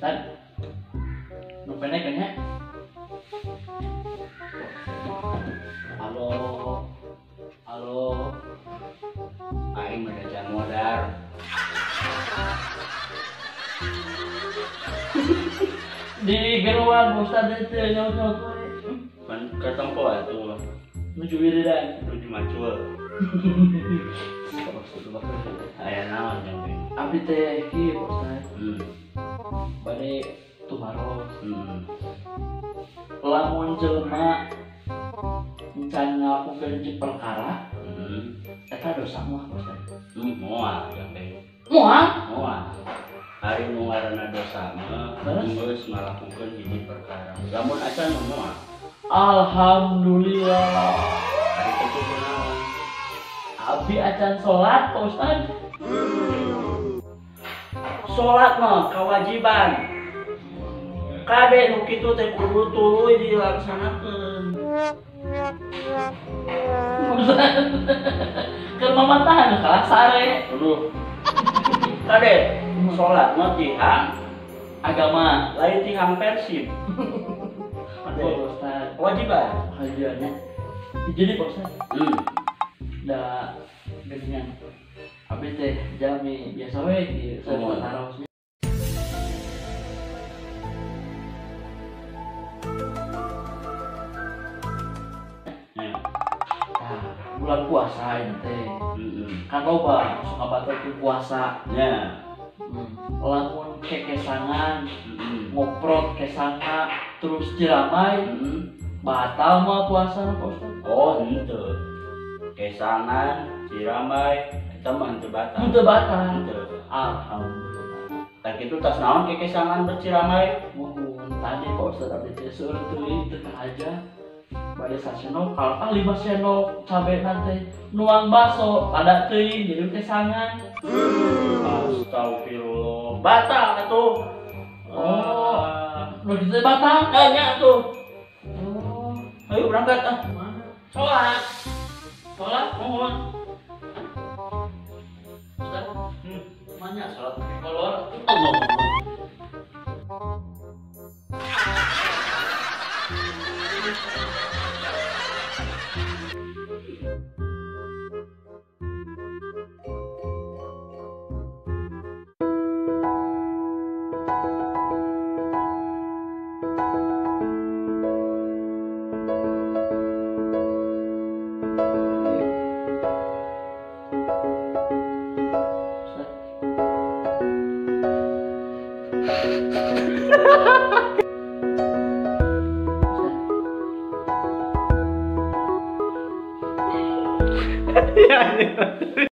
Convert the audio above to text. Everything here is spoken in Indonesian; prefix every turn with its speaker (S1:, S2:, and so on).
S1: Ustaz. Nu pendek kan ya? Halo. Halo. Aing mengajar modar. Di geruan Ustaz itu nyaut-nyaut we.
S2: Kan ketempo atuh.
S1: Nuju wiridan.
S2: Nuju macul. Aya naon jeung
S1: Abdi teh kieu Ustaz.
S2: Hmm.
S1: Bade tumaros.
S2: Hmm.
S1: Lamun jelema encan ngalakukeun jeung perkara, eta dosa mah Ustaz.
S2: Moal yang teh.
S1: Moal?
S2: Moal. Ari nu ngaranna dosa mah geus ngalakukeun hiji perkara. Lamun acan moal.
S1: Alhamdulillah.
S2: Ari teh kudu naon?
S1: Abdi acan salat Pak Ustaz. Salat mah kewajiban. Kade nu kitu teh kudu tuluy dilaksanakeun. Ustaz. Keur mamatahan kalah sare.
S2: Aduh. Kade salat mah tihang agama, lain tihang persib.
S1: Kade Ustaz.
S2: Kewajiban.
S1: Kajiannya. Jadi Pak Ustaz. Da dengan abdi teh jami biasa we di salat tarawih. Bulan puasa ini teh. Kan loba suka batal ke puasa.
S2: Ya.
S1: Lamun kekesangan, ngoprot kesana terus ciramai, batal mah puasa Pak Ustaz.
S2: Oh, henteu. Kesangan, ciramai, eta mah henteu batal.
S1: Henteu batal.
S2: Henteu.
S1: Alhamdulillah.
S2: Tak kitu tas naon ke kesangan berciramai?
S1: Mohon tadi Pak Ustaz abdi teh seueur teuing teu aja. Bade sasenok kalpah 5 sendok cabe nanti nuang baso ada teuing jadi kesangan.
S2: Astagfirullah. Batal atuh.
S1: Oh. Nu kitu batal nya tuh. Oh.
S2: Ayo berangkat ah.
S1: Salat. Salat mohon. Ustaz. Mana salat di kolor? Allah.
S2: Ya.